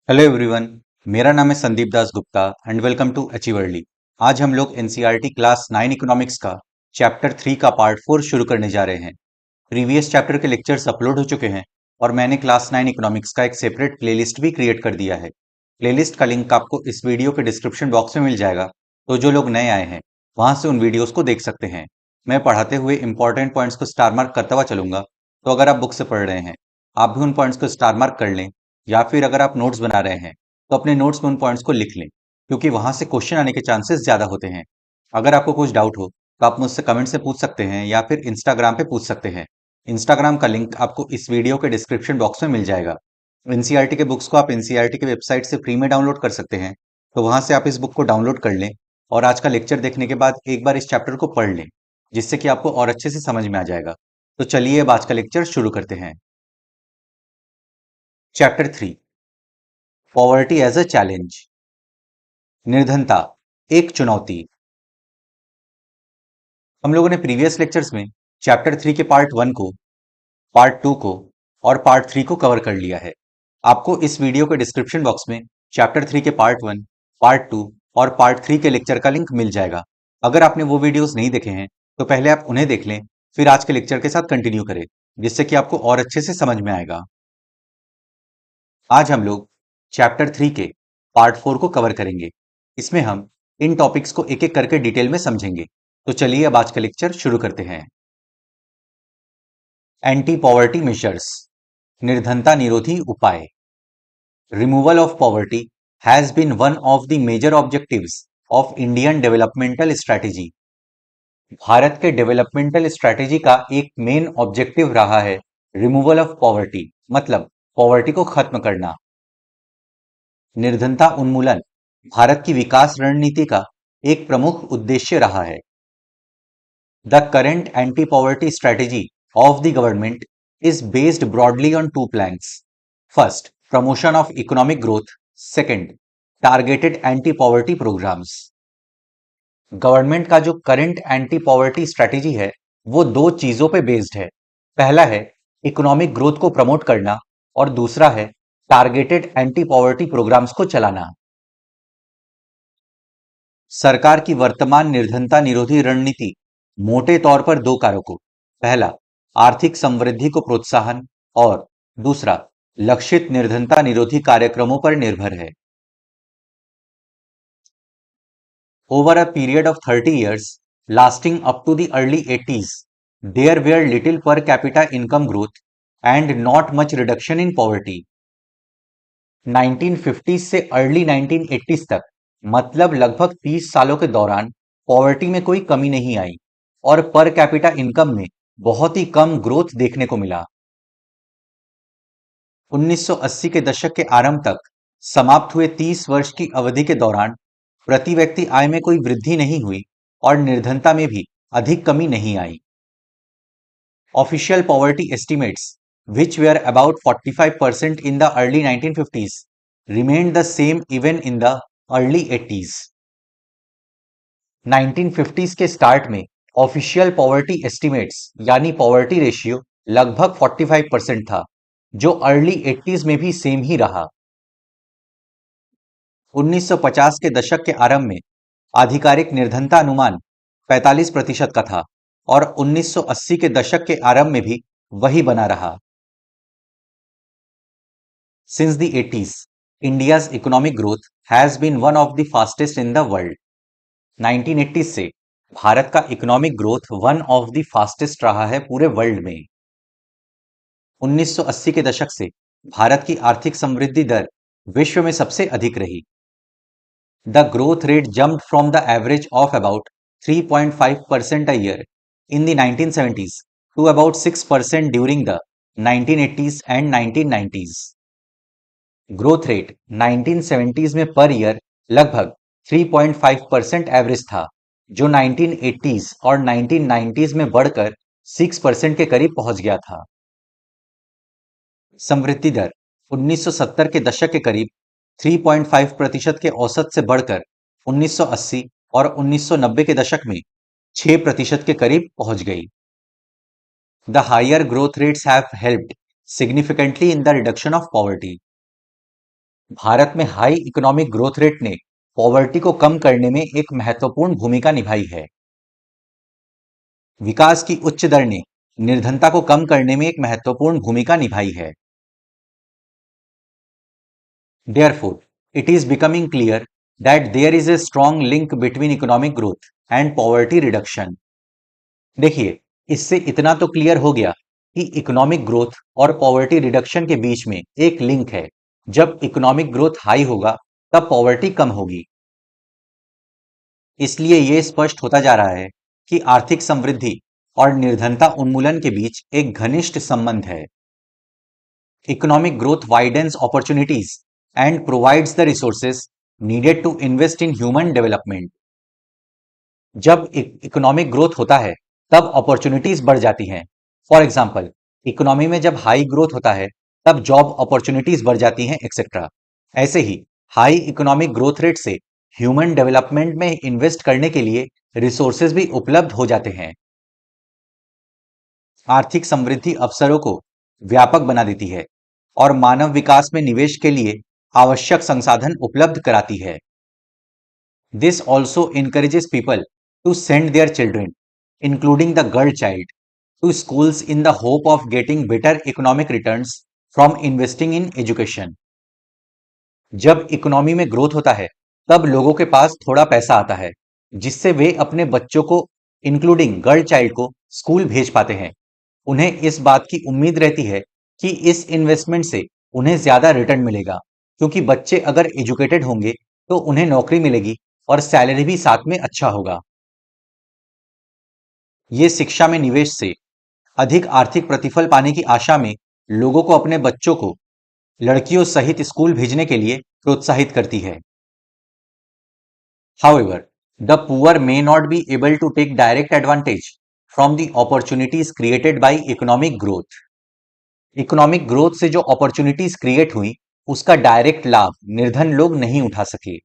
Hello everyone. मेरा नाम है Sandeep Das Gupta and welcome to अचीवर्ली। आज हम लोग एनसीईआरटी क्लास 9 इकोनॉमिक्स का चैप्टर 3 का पार्ट 4 शुरू करने जा रहे हैं। प्रीवियस चैप्टर के लेक्चर्स अपलोड हो चुके हैं और मैंने क्लास 9 इकोनॉमिक्स का एक सेपरेट प्लेलिस्ट भी क्रिएट कर दिया है। प्लेलिस्ट का लिंक आपको इस वीडियो के डिस्क्रिप्शन बॉक्स में मिल जाएगा, तो जो लोग नए आए हैं वहां से उन वीडियोस को देख सकते हैं। मैं पढ़ाते हुए इंपॉर्टेंट पॉइंट्स को स्टार मार्क करता हुआ चलूंगा, तो अगर आप बुक से पढ़ रहे हैं आप भी उन पॉइंट्स को स्टार मार्क कर लें, या फिर अगर आप नोट्स बना रहे हैं तो अपने नोट्स में उन पॉइंट्स को लिख लें, क्योंकि वहां से क्वेश्चन आने के चांसेस ज्यादा होते हैं। अगर आपको कुछ डाउट हो तो आप मुझसे कमेंट से पूछ सकते हैं या फिर इंस्टाग्राम पे पूछ सकते हैं। इंस्टाग्राम का लिंक आपको इस वीडियो के डिस्क्रिप्शन बॉक्स में मिल जाएगा। एनसीईआरटी के बुक्स को आप एनसीईआरटी की वेबसाइट से फ्री में डाउनलोड कर सकते हैं, तो वहां से आप इस बुक को डाउनलोड कर लें और आज का लेक्चर देखने के बाद एक बार इस चैप्टर को पढ़ लें, जिससे कि आपको और अच्छे से समझ में आ जाएगा। तो चलिए अब आज का लेक्चर शुरू करते हैं। Chapter 3, poverty as a challenge. निर्धनता एक चुनौती। हम लोगों ने प्रीवियस लेक्चर्स में चैप्टर 3 के पार्ट 1 को, पार्ट 2 को और पार्ट 3 को कवर कर लिया है। आपको इस वीडियो के डिस्क्रिप्शन बॉक्स में चैप्टर 3 के पार्ट 1, पार्ट 2 और पार्ट 3 के लेक्चर का लिंक मिल जाएगा। अगर आपने वो वीडियोस नहीं देखे हैं तो पहले आप उन्हें देख लें, फिर आज के लेक्चर के साथ कंटिन्यू करें, जिससे कि आपको और अच्छे से समझ में आएगा। आज हम लोग चैप्टर 3 के पार्ट 4 को कवर करेंगे। इसमें हम इन टॉपिक्स को एक एक करके डिटेल में समझेंगे। तो चलिए अब आज का लेक्चर शुरू करते हैं। एंटी पॉवर्टी मेजर्स, निर्धनता निरोधी उपाय। Removal of poverty has been one of the major objectives of Indian developmental strategy. Bharat के डेवलपमेंटल स्ट्रैटेजी का एक मेन ऑब्जेक्टिव रहा है रिमूवल ऑफ पॉवर्टी, मतलब पॉवर्टी को खत्म करना। निर्धनता उन्मूलन भारत की विकास रणनीति का एक प्रमुख उद्देश्य रहा है। The current anti poverty strategy of the government is based broadly on two planks. First, promotion of economic growth. Second, targeted anti-poverty programs. Government का जो करंट एंटी पॉवर्टी स्ट्रेटेजी है वो दो चीजों पे बेस्ड है। पहला है इकोनॉमिक ग्रोथ को प्रमोट करना और दूसरा है टारगेटेड एंटी पॉवर्टी प्रोग्राम्स को चलाना। सरकार की वर्तमान निर्धनता निरोधी रणनीति मोटे तौर पर दो कारकों, पहला आर्थिक समृद्धि को प्रोत्साहन और दूसरा लक्षित निर्धनता निरोधी कार्यक्रमों पर निर्भर है। Over a period of 30 years lasting up to the early 80s, there were little per capita income growth and not much reduction in poverty. 1950s से अर्ली 1980s तक, मतलब लगभग 30 सालों के दौरान पॉवर्टी में कोई कमी नहीं आई और पर कैपिटा इनकम में बहुत ही कम ग्रोथ देखने को मिला। 1980 के दशक के आरंभ तक समाप्त हुए 30 वर्ष की अवधि के दौरान प्रति व्यक्ति आय में कोई वृद्धि नहीं हुई और निर्धनता में भी अधिक कमी नहीं आई। Official poverty estimates, which were about 45% in the early 1950s, remained the same even in the early 80s. 1950s के स्टार्ट में ऑफिशियल पॉवर्टी एस्टिमेट्स यानी पॉवर्टी रेशियो लगभग 45% था, जो अर्ली 80s में भी सेम ही रहा। 1950 के दशक के आरंभ में आधिकारिक निर्धनता अनुमान 45% का था और 1980 के दशक के आरंभ में भी वही बना रहा। Since the 80s, India's economic growth has been one of the fastest in the world. 1980 से भारत का economic growth one of the fastest रहा है पूरे वर्ल्ड में। 1980 के दशक से भारत की आर्थिक समृद्धि दर विश्व में सबसे अधिक रही। The growth rate jumped from the average of about 3.5% a year in the 1970s to about 6% during the 1980s and 1990s. Growth rate 1970s में पर ईयर लगभग 3.5% एवरेज था, जो 1980s और 1990s में बढ़कर 6% के करीब पहुंच गया था। समृद्धि दर 1970 के दशक के करीब 3.5% के औसत से बढ़कर 1980 और 1990 के दशक में 6% के करीब पहुंच गई। The higher growth rates have helped significantly in the reduction of poverty. Bharat में हाई इकोनॉमिक ग्रोथ रेट ने पॉवर्टी को कम करने में एक महत्वपूर्ण भूमिका निभाई है। विकास की उच्च दर ने निर्धनता को कम करने में एक महत्वपूर्ण भूमिका निभाई है। Therefore, it is becoming clear that there is a strong link between economic growth and poverty reduction. देखिए, इससे इतना तो क्लियर हो गया कि इकोनॉमिक ग्रोथ और पॉवर्टी रिडक्शन के बीच में एक लिंक है। जब इकोनॉमिक ग्रोथ हाई होगा तब पॉवर्टी कम होगी। इसलिए यह स्पष्ट होता जा रहा है कि आर्थिक समृद्धि और निर्धनता उन्मूलन के बीच एक घनिष्ठ संबंध है। Economic growth widens opportunities and provides the resources needed to invest in human development. जब इकोनॉमिक ग्रोथ होता है तब अपॉर्चुनिटीज बढ़ जाती हैं। फॉर एग्जाम्पल, इकोनॉमी में जब हाई ग्रोथ होता है तब जॉब अपॉर्चुनिटीज बढ़ जाती हैं एक्सेट्रा। ऐसे ही हाई इकोनॉमिक ग्रोथ रेट से ह्यूमन डेवलपमेंट में इन्वेस्ट करने के लिए रिसोर्सेज भी उपलब्ध हो जाते हैं। आर्थिक समृद्धि अवसरों को व्यापक बना देती है और मानव विकास में निवेश के लिए आवश्यक संसाधन उपलब्ध कराती है। This also encourages people to send their children, including the girl child, to schools in the hope of getting better economic returns from investing in education. जब इकोनॉमी में ग्रोथ होता है तब लोगों के पास थोड़ा पैसा आता है जिससे वे अपने बच्चों को इंक्लूडिंग गर्ल चाइल्ड को स्कूल भेज पाते हैं। उन्हें इस बात की उम्मीद रहती है कि इस इन्वेस्टमेंट से उन्हें ज्यादा रिटर्न मिलेगा, क्योंकि बच्चे अगर एजुकेटेड होंगे तो उन्हें नौकरी मिलेगी और सैलरी भी साथ में अच्छा होगा। ये शिक्षा में निवेश से अधिक आर्थिक प्रतिफल पाने की आशा में लोगों को अपने बच्चों को लड़कियों सहित स्कूल भेजने के लिए प्रोत्साहित करती है। However, the poor may not be able to take direct advantage from the opportunities created by economic growth. Economic growth से जो अपॉर्चुनिटीज क्रिएट हुई उसका डायरेक्ट लाभ निर्धन लोग नहीं उठा सके।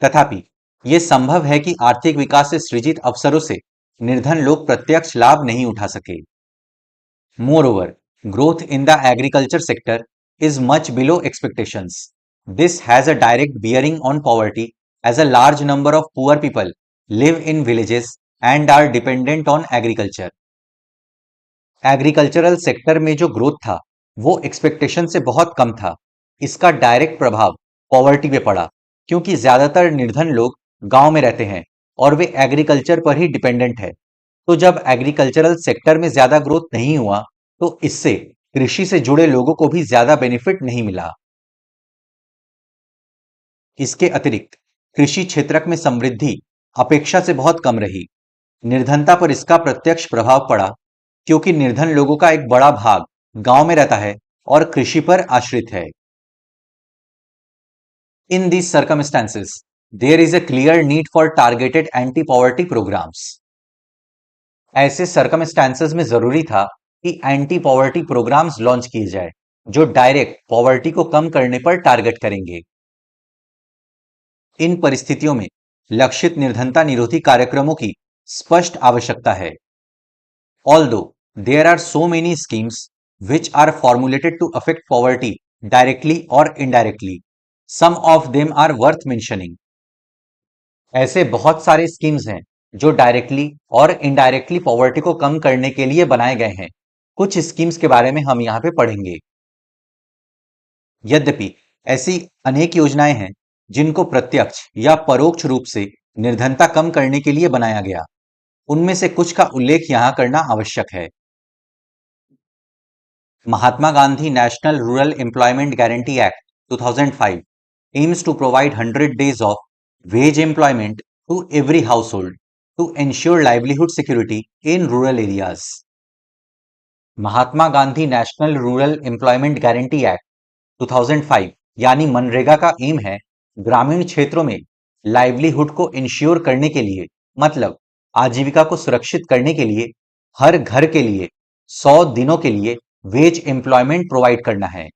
तथापि यह संभव है कि आर्थिक विकास से सृजित अवसरों से निर्धन लोग प्रत्यक्ष लाभ नहीं उठा सके। Moreover, growth in the agriculture sector is much below expectations. This has a direct bearing on poverty, as a large number of poor people live in villages and are dependent on agriculture. Agricultural sector में जो growth था वो expectation से बहुत कम था। इसका direct प्रभाव poverty पे पड़ा, क्योंकि ज्यादातर निर्धन लोग गांव में रहते हैं और वे एग्रीकल्चर पर ही डिपेंडेंट है। तो जब एग्रीकल्चरल सेक्टर में ज्यादा ग्रोथ नहीं हुआ तो इससे कृषि से जुड़े लोगों को भी ज्यादा बेनिफिट नहीं मिला। इसके अतिरिक्त कृषि क्षेत्र में समृद्धि अपेक्षा से बहुत कम रही। निर्धनता पर इसका प्रत्यक्ष प्रभाव पड़ा, क्योंकि निर्धन लोगों का एक बड़ा भाग गांव में रहता है और कृषि पर आश्रित है। इन these circumstances, there is a clear need for targeted anti-poverty programs. ऐसे सर्कमस्टेंसेस में जरूरी था कि एंटी पॉवर्टी प्रोग्राम्स लॉन्च किए जाए जो डायरेक्ट पॉवर्टी को कम करने पर टारगेट करेंगे। इन परिस्थितियों में लक्षित निर्धनता निरोधी कार्यक्रमों की स्पष्ट आवश्यकता है। Although there are so many schemes which are formulated to affect poverty directly or indirectly, some of them are worth mentioning. ऐसे बहुत सारे स्कीम्स हैं जो डायरेक्टली और इनडायरेक्टली पॉवर्टी को कम करने के लिए बनाए गए हैं। कुछ स्कीम्स के बारे में हम यहाँ पे पढ़ेंगे। यद्यपि ऐसी अनेक योजनाएं हैं जिनको प्रत्यक्ष या परोक्ष रूप से निर्धनता कम करने के लिए बनाया गया। उनमें से कुछ का उल्लेख यहां करना आवश्यक है। Mahatma Gandhi national rural employment guarantee act 2005 aims to provide 100 days of wage employment to every household to ensure livelihood security in rural areas. Mahatma Gandhi national rural employment guarantee act 2005 यानी मनरेगा का एम है ग्रामीण क्षेत्रों में लाइवलीहुड को इंश्योर करने के लिए, मतलब आजीविका को सुरक्षित करने के लिए हर घर के लिए 100 दिनों के लिए वेज एम्प्लॉयमेंट प्रोवाइड करना है।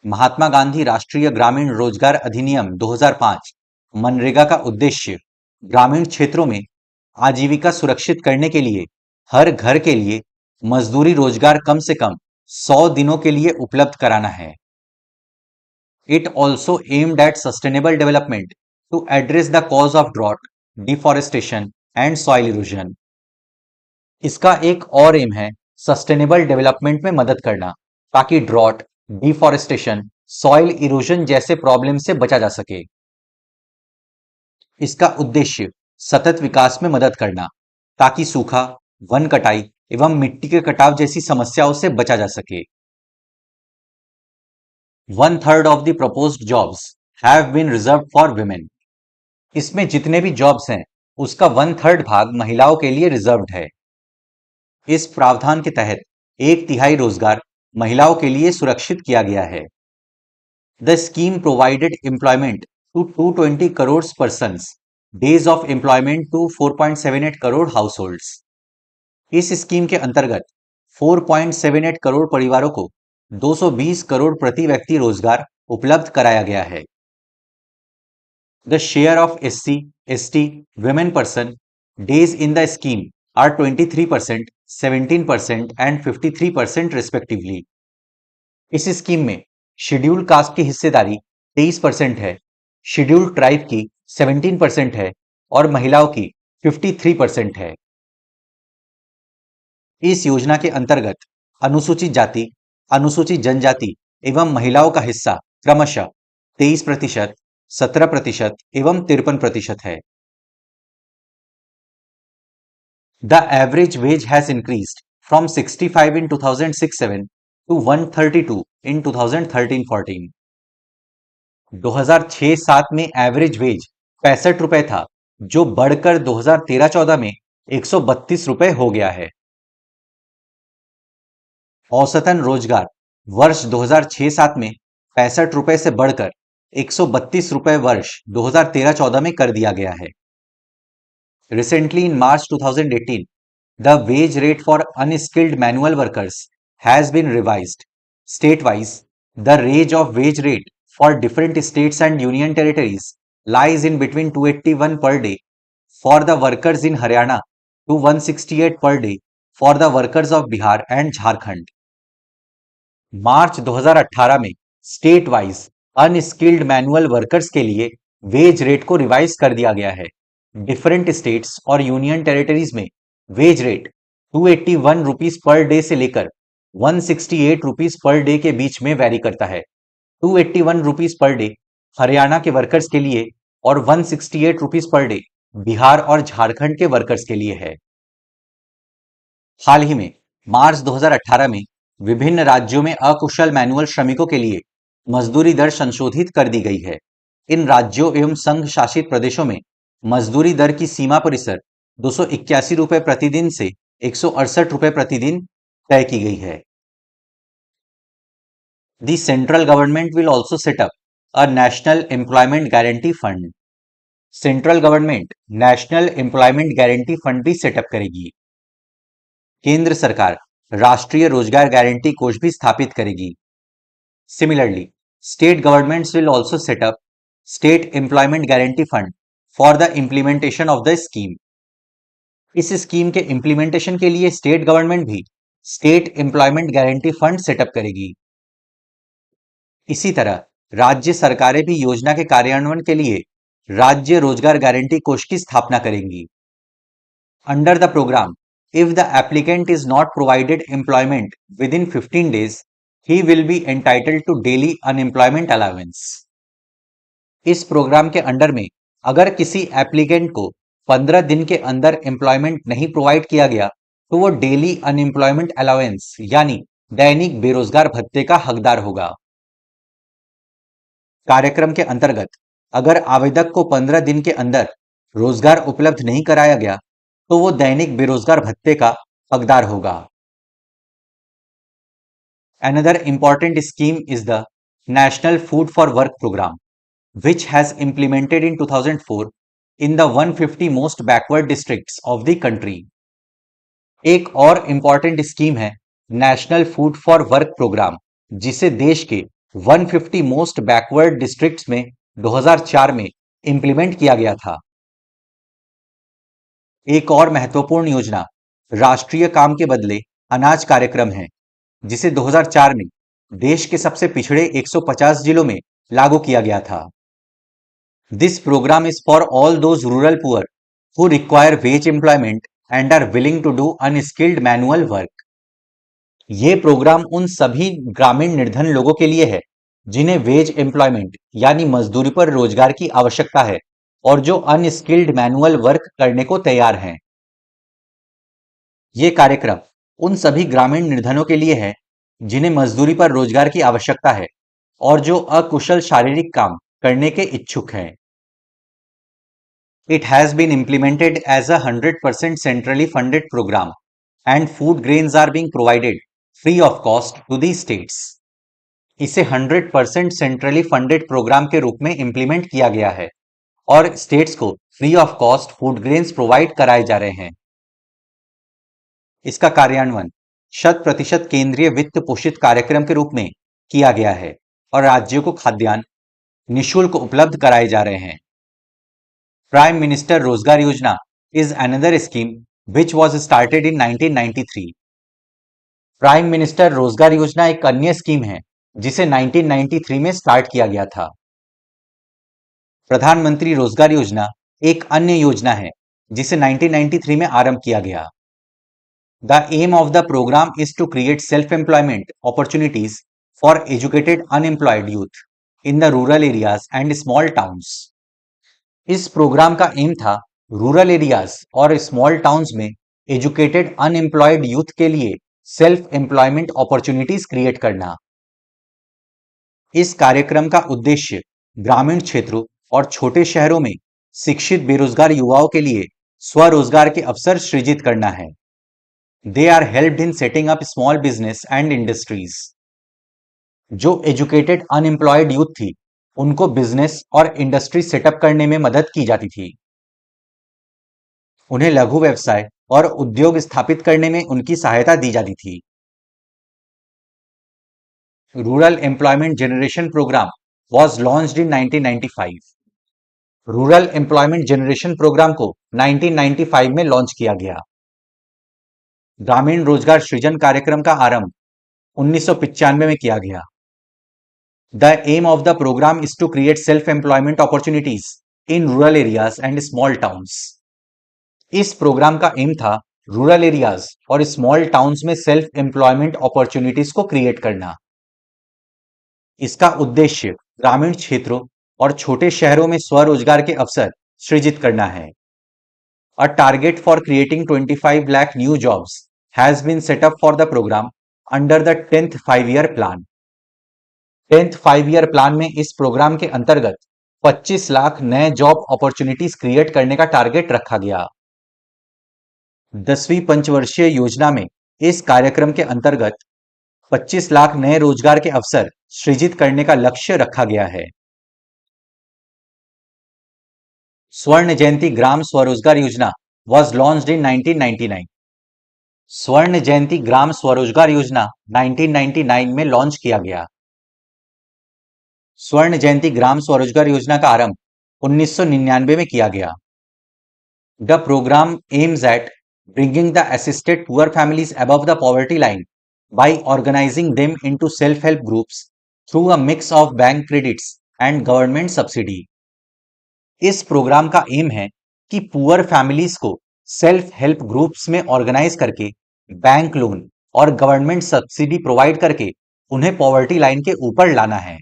महात्मा गांधी राष्ट्रीय ग्रामीण रोजगार अधिनियम 2005 मनरेगा का उद्देश्य ग्रामीण क्षेत्रों में आजीविका सुरक्षित करने के लिए हर घर के लिए मजदूरी रोजगार कम से कम 100 दिनों के लिए उपलब्ध कराना है। It also aimed at sustainable development to address the cause of drought, deforestation and soil erosion. इसका एक और एम है सस्टेनेबल डेवलपमेंट में मदद करना ताकि ड्रॉट, डिफॉरेस्टेशन, सॉइल इरोजन जैसे प्रॉब्लम से बचा जा सके। इसका उद्देश्य सतत विकास में मदद करना ताकि सूखा, वन कटाई एवं मिट्टी के कटाव जैसी समस्याओं से बचा जा सके। 1/3 of the proposed jobs have been reserved for women. इसमें जितने भी जॉब्स हैं उसका 1/3 भाग महिलाओं के लिए रिजर्व्ड है। इस प्रावधान के तहत 1/3 रोजगार महिलाओं के लिए सुरक्षित किया गया है। The scheme provided employment to 220 crore persons, days of employment to 4.78 crore households. इस स्कीम के अंतर्गत 4.78 करोड़ परिवारों को 220 करोड़ प्रति व्यक्ति रोजगार उपलब्ध कराया गया है। The share of SC, ST, women person days in the scheme are 23%, 17% and 53% respectively. इस स्कीम में शेड्यूल कास्ट की हिस्सेदारी 23% है, शेड्यूल ट्राइब की 17% है और महिलाओं की 53% है। इस योजना के अंतर्गत अनुसूचित जाति, अनुसूचित जनजाति एवं महिलाओं का हिस्सा क्रमशः 23%, 17% एवं 53% है। The average wage has increased from 65 in 2006-07 to 132 in 2013-14. 2006-07 में एवरेज वेज 65 रुपए था, जो बढ़कर 2013-14 में 132 रुपए हो गया है। औसतन रोजगार वर्ष 2006-07 में 65 रुपए से बढ़कर 132 रुपए वर्ष 2013-14 में कर दिया गया है। Recently, in March 2018, the wage rate for unskilled manual workers has been revised. State-wise, the range of wage rate for different states and union territories lies in between 281 per day for the workers in Haryana to 168 per day for the workers of Bihar and Jharkhand. मार्च 2018 में state wise unskilled manual workers के लिए wage rate को revise कर दिया गया है। Different states और union territories में wage rate 281 rupees per day से लेकर 168 रुपीस पर डे के बीच में वैरी करता है। 281 रुपीस पर डे हरियाणा के वर्कर्स के लिए और 168 रुपीस पर डे बिहार और झारखंड के वर्कर्स के लिए है। हाल ही में मार्च 2018 में विभिन्न राज्यों में अकुशल मैनुअल श्रमिकों के लिए मजदूरी दर संशोधित कर दी गई है। इन राज्यों एवं संघ शासित प्रदेशों में मजदूरी दर की सीमा परिसर 281 रुपए प्रतिदिन से 168 रुपए प्रतिदिन तय की गई है। The central government will also set up a national employment guarantee fund. Central government national employment guarantee fund भी सेटअप करेगी। केंद्र सरकार राष्ट्रीय रोजगार गारंटी कोष भी स्थापित करेगी। Similarly, state governments will also set up state employment guarantee fund for the implementation of the scheme. इस स्कीम के इंप्लीमेंटेशन के लिए स्टेट गवर्नमेंट भी state employment guarantee fund setup करेगी। इसी तरह राज्य सरकारें भी योजना के कार्यान्वयन के लिए राज्य रोजगार गारंटी कोष की स्थापना करेंगी। Under the programme, if the applicant is not provided employment within 15 days, he will be entitled to daily unemployment allowance. इस प्रोग्राम के अंडर में अगर किसी एप्लीकेंट को 15 दिन के अंदर एम्प्लॉयमेंट नहीं प्रोवाइड किया गया तो वो डेली अनएम्प्लॉयमेंट अलाउंस यानी दैनिक बेरोजगार भत्ते का हकदार होगा। कार्यक्रम के अंतर्गत अगर आवेदक को 15 दिन के अंदर रोजगार उपलब्ध नहीं कराया गया तो वो दैनिक बेरोजगार भत्ते का हकदार होगा। Another important scheme is the National Food for Work program, which has implemented in 2004 in the 150 most backward districts of the country. एक और important स्कीम है national food for work programme, जिसे देश के 150 मोस्ट बैकवर्ड डिस्ट्रिक्ट्स में 2004 में implement किया गया था। एक और महत्वपूर्ण योजना राष्ट्रीय काम के बदले अनाज कार्यक्रम है, जिसे 2004 में देश के सबसे पिछड़े 150 जिलों में लागू किया गया था। This programme is for all those rural poor who require wage employment and are willing to do unskilled manual work. ये प्रोग्राम उन सभी ग्रामीण निर्धन लोगों के लिए है जिन्हें वेज एम्प्लॉयमेंट यानी मजदूरी पर रोजगार की आवश्यकता है और जो अनस्किल्ड मैनुअल वर्क करने को तैयार हैं। ये कार्यक्रम उन सभी ग्रामीण निर्धनों के लिए है जिन्हें मजदूरी पर रोजगार की आवश्यकता है और जो अकुशल शारीरिक काम करने के इच्छुक हैं। It has been implemented as a 100% centrally funded program and food grains are being provided free of cost to the states. इसे 100% सेंट्रली फंडेड प्रोग्राम के रूप में इंप्लीमेंट किया गया है और स्टेट्स को free of cost food grains provide कराए जा रहे हैं। इसका कार्यान्वयन 100% केंद्रीय वित्त पोषित कार्यक्रम के रूप में किया गया है और राज्यों को खाद्यान्न निःशुल्क उपलब्ध कराए जा रहे हैं। प्राइम मिनिस्टर रोजगार योजना is another scheme which was started in 1993. Prime minister रोजगार योजना एक अन्य स्कीम है जिसे 1993 में स्टार्ट किया गया था। प्रधानमंत्री रोजगार योजना एक अन्य योजना है जिसे 1993 में आरंभ किया गया। The aim of the programme is to create self employment opportunities for educated unemployed youth in the rural areas and small towns. इस प्रोग्राम का एम था रूरल एरियाज और स्मॉल टाउन्स में एजुकेटेड अनएम्प्लॉयड यूथ के लिए self employment opportunities create करना। इस कार्यक्रम का उद्देश्य ग्रामीण क्षेत्रों और छोटे शहरों में शिक्षित बेरोजगार युवाओं के लिए स्वरोजगार के अवसर सृजित करना है। They are helped in setting up small business and industries. जो एजुकेटेड अनएम्प्लॉयड यूथ थी उनको बिजनेस और इंडस्ट्री सेटअप करने में मदद की जाती थी। उन्हें लघु व्यवसाय और उद्योग स्थापित करने में उनकी सहायता दी जाती थी। Rural employment generation programme was launched in 1995। Rural employment generation programme को 1995 में लॉन्च किया गया। ग्रामीण रोजगार सृजन कार्यक्रम का आरंभ 1995 में किया गया। The aim of the program is to create self-employment opportunities in rural areas and small towns. इस प्रोग्राम का एम था रूरल एरियाज और स्मॉल टाउन्स में सेल्फ एम्प्लॉयमेंट अपॉर्चुनिटीज को क्रिएट करना। इसका उद्देश्य ग्रामीण क्षेत्रों और छोटे शहरों में स्वरोजगार के अवसर सृजित करना है। A target for creating 25 lakh new jobs has been set up for the program under the 10th 5-year plan. 10th 5-year plan में इस प्रोग्राम के अंतर्गत 25 लाख नए जॉब अपॉर्चुनिटीज क्रिएट करने का टारगेट रखा गया। 10वीं पंचवर्षीय योजना में इस कार्यक्रम के अंतर्गत 25 लाख नए रोजगार के अवसर सृजित करने का लक्ष्य रखा गया है। स्वर्ण जयंती ग्राम स्वरोजगार योजना वॉज लॉन्च्ड इन 1999। स्वर्ण जयंती ग्राम स्वरोजगार योजना 1999 में लॉन्च किया गया। स्वर्ण जयंती ग्राम स्वरोजगार योजना का आरंभ 1999 में किया गया। The programme aims at bringing the assisted poor families above the poverty line by organizing them into self-help groups through a mix of bank credits and government subsidy. इस प्रोग्राम का एम है कि पुअर फैमिलीज को self help groups में organise करके bank loan और government subsidy provide करके उन्हें पॉवर्टी लाइन के ऊपर लाना है।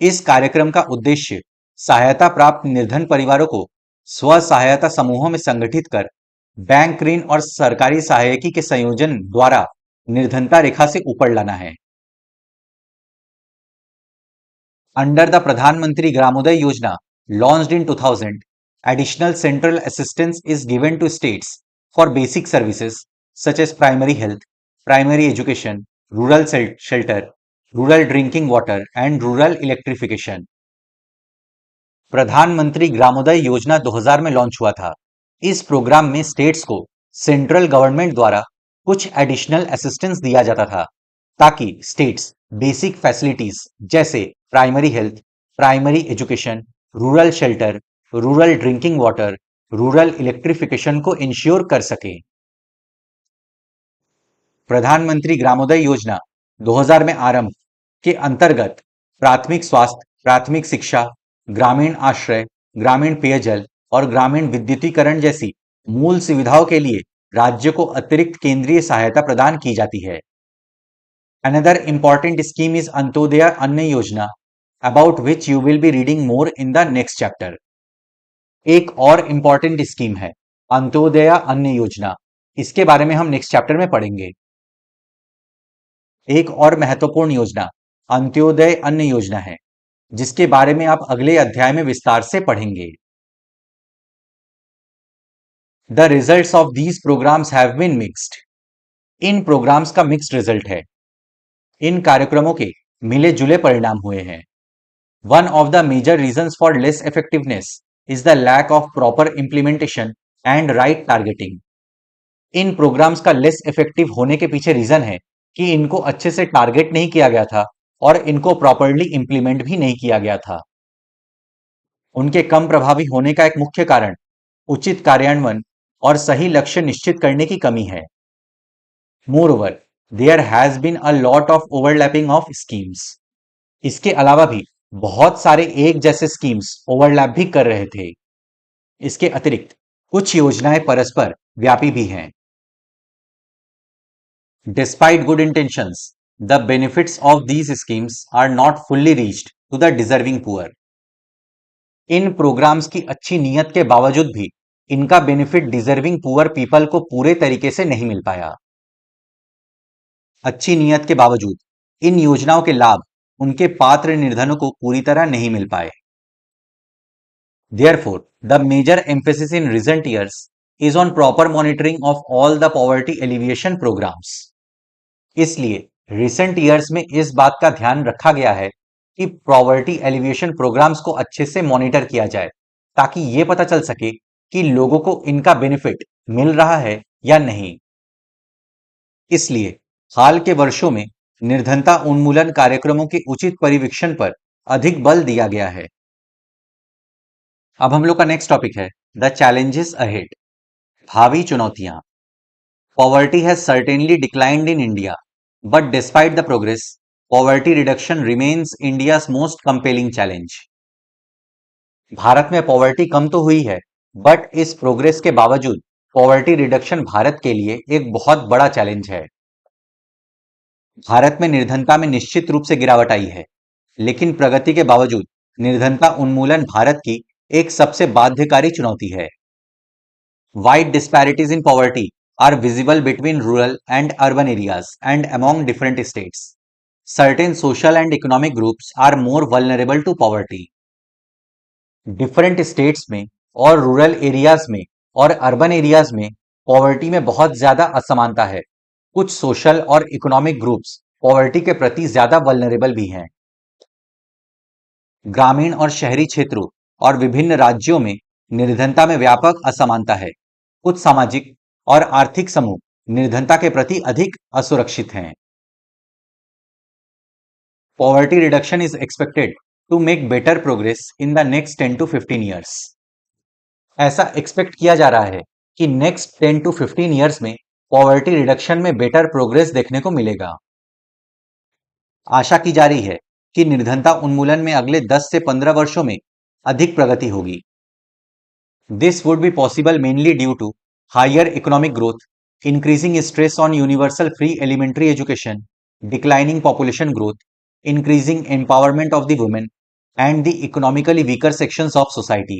इस कार्यक्रम का उद्देश्य सहायता प्राप्त निर्धन परिवारों को स्व सहायता समूहों में संगठित कर बैंक ऋण और सरकारी सहायकी के संयोजन द्वारा निर्धनता रेखा से ऊपर लाना है। अंडर द प्रधानमंत्री ग्रामोदय योजना launched in 2000, additional central assistance is given to states for basic services such as primary health, primary education, rural shelter, rural drinking water and rural electrification. प्रधानमंत्री ग्रामोदय योजना 2000 में लॉन्च हुआ था। इस प्रोग्राम में स्टेट्स को सेंट्रल गवर्नमेंट द्वारा कुछ एडिशनल असिस्टेंस दिया जाता था ताकि स्टेट्स बेसिक फैसिलिटीज जैसे primary health, primary education, rural shelter, rural drinking water, rural electrification को इंश्योर कर सके। प्रधानमंत्री ग्रामोदय योजना 2000 में आरंभ के अंतर्गत प्राथमिक स्वास्थ्य, प्राथमिक शिक्षा, ग्रामीण आश्रय, ग्रामीण पेयजल और ग्रामीण विद्युतीकरण जैसी मूल सुविधाओं के लिए राज्य को अतिरिक्त केंद्रीय सहायता प्रदान की जाती है। Another important scheme is Antyodaya Anna Yojana, about which you will be reading more in the next chapter. एक और इंपॉर्टेंट स्कीम है अंत्योदय अन्न योजना, इसके बारे में हम नेक्स्ट चैप्टर में पढ़ेंगे। एक और महत्वपूर्ण योजना अंत्योदय अन्न योजना है, जिसके बारे में आप अगले अध्याय में विस्तार से पढ़ेंगे। The results of these programmes have been mixed. इन प्रोग्राम्स का मिक्स्ड रिजल्ट है। इन कार्यक्रमों के मिले जुले परिणाम हुए हैं। One of the major reasons for less effectiveness is the lack of proper implementation and right targeting. इन प्रोग्राम्स का लेस इफेक्टिव होने के पीछे रीजन है कि इनको अच्छे से टारगेट नहीं किया गया था और इनको प्रॉपरली इंप्लीमेंट भी नहीं किया गया था। उनके कम प्रभावी होने का एक मुख्य कारण उचित कार्यान्वयन और सही लक्ष्य निश्चित करने की कमी है। Moreover, there has been a lot of overlapping of schemes. इसके अलावा भी बहुत सारे एक जैसे स्कीम्स ओवरलैप भी कर रहे थे। इसके अतिरिक्त कुछ योजनाएं परस्पर व्यापी भी हैं। Despite good intentions, the benefits of these schemes are not fully reached to the deserving poor. इन प्रोग्राम्स की अच्छी नीयत के बावजूद भी इनका बेनिफिट डिजर्विंग पुअर पीपल को पूरे तरीके से नहीं मिल पाया। अच्छी नीयत के बावजूद इन योजनाओं के लाभ उनके पात्र निर्धनों को पूरी तरह नहीं मिल पाए। Therefore, the major emphasis in recent years is on proper monitoring of all the poverty alleviation programs. इसलिए रिसेंट ईयर्स में इस बात का ध्यान रखा गया है कि पॉवर्टी एलिविएशन प्रोग्राम्स को अच्छे से मॉनिटर किया जाए, ताकि यह पता चल सके कि लोगों को इनका बेनिफिट मिल रहा है या नहीं। इसलिए हाल के वर्षों में निर्धनता उन्मूलन कार्यक्रमों के उचित परिवीक्षण पर अधिक बल दिया गया है। अब हम लोग का नेक्स्ट टॉपिक है द चैलेंजेस अहेड, भावी चुनौतियां। Poverty has certainly declined in India, but despite the progress, poverty reduction remains India's most compelling challenge. Bharat में पॉवर्टी कम तो हुई है, बट इस प्रोग्रेस के बावजूद पॉवर्टी रिडक्शन भारत के लिए एक बहुत बड़ा चैलेंज है। भारत में निर्धनता में निश्चित रूप से गिरावट आई है, लेकिन प्रगति के बावजूद निर्धनता उन्मूलन भारत की एक सबसे बाध्यकारी चुनौती है। Wide disparities in poverty are visible between rural and urban areas and among different states. Certain social and economic groups are more vulnerable to poverty. Different states में और रूरल एरियाज में और अर्बन एरियाज में poverty में बहुत ज्यादा असमानता है। कुछ सोशल और इकोनॉमिक ग्रुप्स पॉवर्टी के प्रति ज्यादा वल्नरेबल भी हैं। ग्रामीण और शहरी क्षेत्रों और विभिन्न राज्यों में निर्धनता में व्यापक असमानता है। कुछ सामाजिक और आर्थिक समूह निर्धनता के प्रति अधिक असुरक्षित हैं। Poverty reduction is expected to make better progress in the next 10 to 15 years. ऐसा एक्सपेक्ट किया जा रहा है कि नेक्स्ट 10 to 15 ईयर्स में पॉवर्टी रिडक्शन में बेटर प्रोग्रेस देखने को मिलेगा। आशा की जा रही है कि निर्धनता उन्मूलन में अगले 10 से 15 वर्षों में अधिक प्रगति होगी। This would be possible mainly due to higher economic growth, increasing stress on universal free elementary education, declining population growth, increasing empowerment of the women, and the economically weaker sections of society.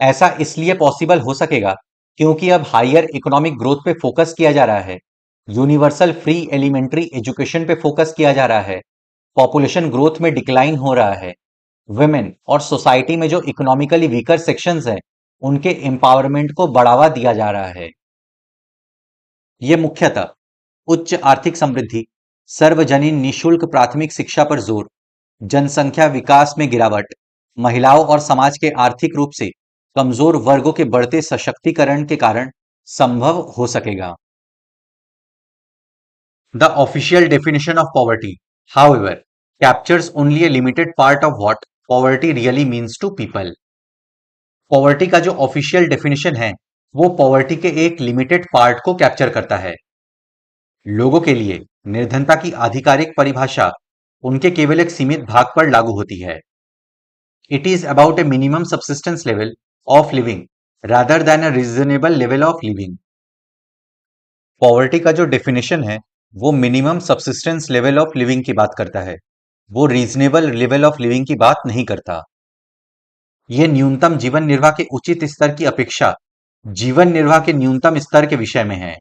ऐसा इसलिए possible हो सकेगा क्योंकि अब higher economic growth पे focus किया जा रहा है, यूनिवर्सल फ्री एलिमेंट्री एजुकेशन पे फोकस किया जा रहा है, पॉपुलेशन ग्रोथ में डिक्लाइन हो रहा है, वुमेन और सोसाइटी में जो इकोनॉमिकली वीकर सेक्शंस हैं उनके एम्पावरमेंट को बढ़ावा दिया जा रहा है। यह मुख्यतः उच्च आर्थिक समृद्धि, सर्वजनीन निशुल्क प्राथमिक शिक्षा पर जोर, जनसंख्या विकास में गिरावट, महिलाओं और समाज के आर्थिक रूप से कमजोर वर्गों के बढ़ते सशक्तिकरण के कारण संभव हो सकेगा। The official definition of poverty, however, captures only a limited part of what poverty really means to people. Poverty का जो ऑफिशियल डेफिनेशन है वो पॉवर्टी के एक लिमिटेड पार्ट को कैप्चर करता है। लोगों के लिए निर्धनता की आधिकारिक परिभाषा उनके केवल एक सीमित भाग पर लागू होती है। It is about A minimum subsistence level of living rather than a reasonable level of living. Poverty का जो डेफिनेशन है वो minimum subsistence level of living की बात करता है, वो रीजनेबल लेवल ऑफ लिविंग की बात नहीं करता। ये न्यूनतम जीवन निर्वाह के उचित स्तर की अपेक्षा जीवन निर्वाह के न्यूनतम स्तर के विषय में है।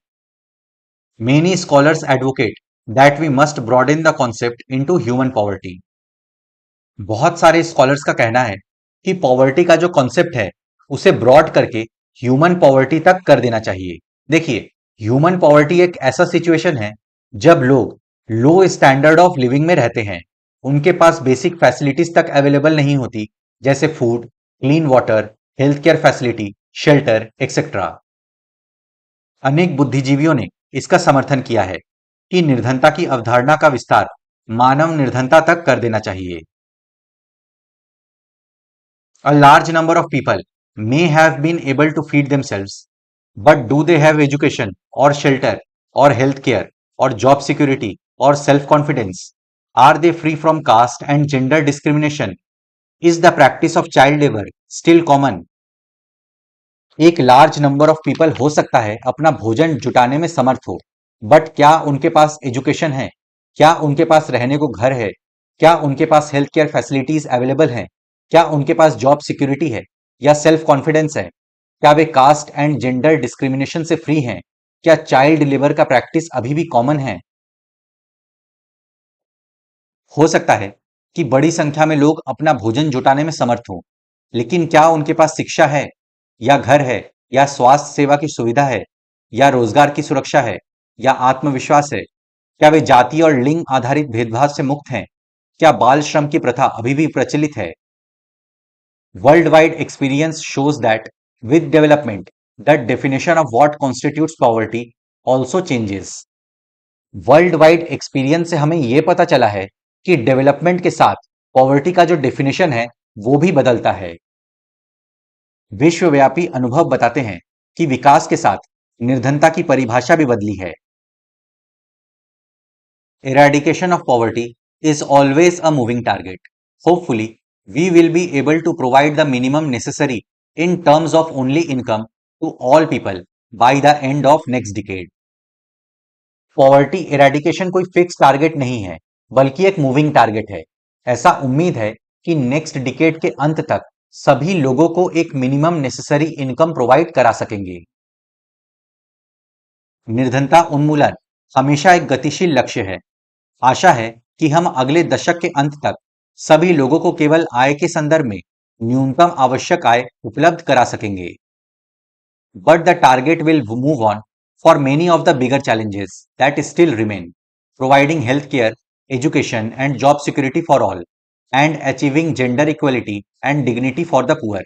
Many scholars advocate that we must broaden the concept into human poverty. बहुत सारे स्कॉलर्स का कहना है कि पॉवर्टी का जो कॉन्सेप्ट है उसे ब्रॉड करके ह्यूमन पॉवर्टी तक कर देना चाहिए। देखिए, ह्यूमन पॉवर्टी एक ऐसा सिचुएशन है जब लोग लो स्टैंडर्ड ऑफ लिविंग में रहते हैं, उनके पास बेसिक फैसिलिटीज तक अवेलेबल नहीं होती, जैसे food, clean water, health care facility, shelter etcetera. अनेक बुद्धिजीवियों ने इसका समर्थन किया है कि निर्धनता की अवधारणा का विस्तार मानव निर्धनता तक कर देना चाहिए। A large number of people may have been able to feed themselves, but do they have education or shelter or health care or job security or self confidence? Are they free from caste and gender discrimination? Is the practice of child labor still common? एक large number of people हो सकता है अपना भोजन जुटाने में समर्थ हो, but क्या उनके पास एजुकेशन है? क्या उनके पास रहने को घर है? क्या उनके पास हेल्थ केयर फैसिलिटीज अवेलेबल हैं? क्या उनके पास जॉब सिक्योरिटी है या सेल्फ कॉन्फिडेंस है? क्या वे कास्ट एंड जेंडर डिस्क्रिमिनेशन से फ्री हैं? क्या चाइल्ड लेबर का प्रैक्टिस अभी भी कॉमन है? हो सकता है कि बड़ी संख्या में लोग अपना भोजन जुटाने में समर्थ हों, लेकिन क्या उनके पास शिक्षा है या घर है या स्वास्थ्य सेवा की सुविधा है या रोजगार की सुरक्षा है या आत्मविश्वास है? क्या वे जाति और लिंग आधारित भेदभाव से मुक्त हैं? क्या बाल श्रम की प्रथा अभी भी प्रचलित है? World wide experience shows that with development the definition of what constitutes poverty also changes. World wide experience से हमें यह पता चला है कि डेवलपमेंट के साथ पॉवर्टी का जो डेफिनेशन है वो भी बदलता है। विश्वव्यापी अनुभव बताते हैं कि विकास के साथ निर्धनता की परिभाषा भी बदली है। Eradication of poverty is always a moving target. Hopefully, we will be able to provide the minimum necessary in terms of only income to all people by the end of next decade. Poverty eradication कोई fix target नहीं है, बल्कि एक moving target है। ऐसा उम्मीद है कि नेक्स्ट डिकेड के अंत तक सभी लोगों को एक मिनिमम नेसेसरी इनकम प्रोवाइड करा सकेंगे। निर्धनता उन्मूलन हमेशा एक गतिशील लक्ष्य है। आशा है कि हम अगले दशक के अंत तक सभी लोगों को केवल आय के संदर्भ में न्यूनतम आवश्यक आय उपलब्ध करा सकेंगे। But the target will move on for many of the bigger challenges that still remain, providing healthcare, education, and job security for all, and achieving gender equality and dignity for the poor.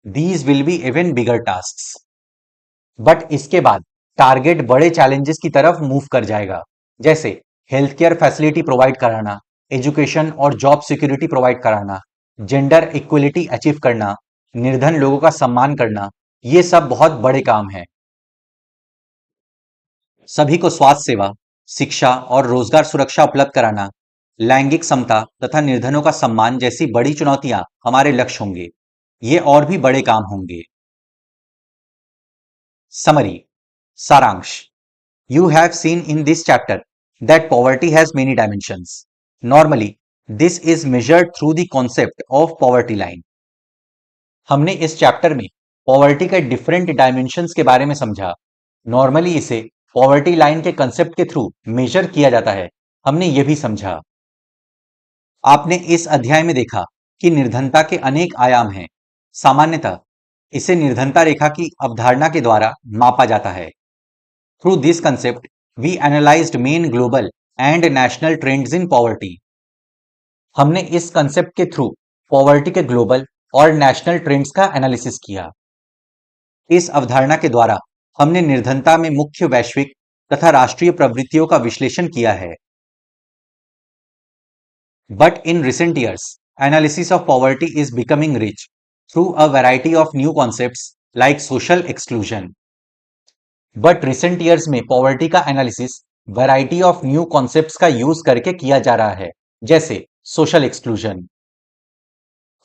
These will be even bigger tasks. But इसके बाद target बड़े challenges की तरफ move कर जाएगा, जैसे health care facility provide कराना, education और जॉब सिक्योरिटी प्रोवाइड कराना, जेंडर इक्वलिटी अचीव करना, निर्धन लोगों का सम्मान करना। ये सब बहुत बड़े काम हैं। सभी को स्वास्थ्य सेवा, शिक्षा और रोजगार सुरक्षा उपलब्ध कराना, लैंगिक समता तथा निर्धनों का सम्मान जैसी बड़ी चुनौतियां हमारे लक्ष्य होंगे। ये और भी बड़े काम होंगे। समरी, सारांश। You have seen in this chapter that poverty has many dimensions. Normally, this is measured through the concept of poverty line. हमने इस चैप्टर में पॉवर्टी के डिफरेंट डायमेंशंस के बारे में समझा। नॉर्मली इसे पॉवर्टी लाइन के कंसेप्ट के थ्रू मेजर किया जाता है, हमने ये भी समझा। आपने इस अध्याय में देखा कि निर्धनता के अनेक आयाम हैं। सामान्यतः इसे निर्धनता रेखा की अवधारणा के द्वारा मापा जाता है। Through this concept, we analyzed main global and national trends in poverty. हमने इस कंसेप्ट के थ्रू पॉवर्टी के ग्लोबल और नेशनल ट्रेंड्स का एनालिसिस किया। इस अवधारणा के द्वारा हमने निर्धनता में मुख्य वैश्विक तथा राष्ट्रीय प्रवृत्तियों का विश्लेषण किया है। But in recent years, analysis of poverty is becoming rich through a variety of new concepts like social exclusion. But recent years में पॉवर्टी का analysis variety of new concepts का यूज करके किया जा रहा है, जैसे सोशल एक्सक्लूजन।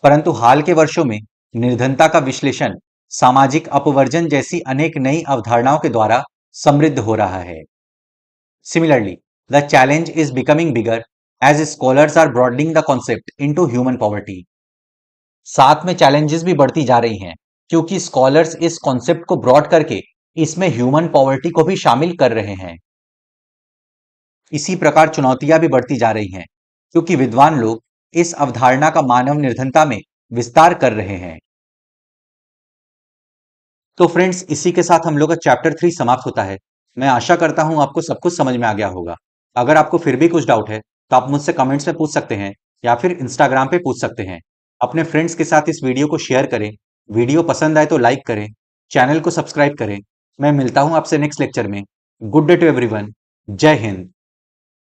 परंतु हाल के वर्षों में निर्धनता का विश्लेषण सामाजिक अपवर्जन जैसी अनेक नई अवधारणाओं के द्वारा समृद्ध हो रहा है। Similarly, the challenge is becoming bigger as scholars are broadening the concept into human poverty. साथ में चैलेंजेस भी बढ़ती जा रही हैं क्योंकि स्कॉलर्स इस कॉन्सेप्ट को ब्रॉड करके इसमें ह्यूमन पॉवर्टी को भी शामिल कर रहे हैं। इसी प्रकार चुनौतियां भी बढ़ती जा रही हैं क्योंकि विद्वान लोग इस अवधारणा का मानव निर्धनता में विस्तार कर रहे हैं। तो फ्रेंड्स, इसी के साथ हम लोग का चैप्टर 3 समाप्त होता है। मैं आशा करता हूं आपको सब कुछ समझ में आ गया होगा। अगर आपको फिर भी कुछ डाउट है तो आप मुझसे कमेंट्स में पूछ सकते हैं या फिर इंस्टाग्राम पे पूछ सकते हैं। अपने फ्रेंड्स के साथ इस वीडियो को शेयर करें। वीडियो पसंद आए तो लाइक करें, चैनल को सब्सक्राइब करें। मैं मिलता हूं आपसे नेक्स्ट लेक्चर में। Good day to everyone. जय हिंद।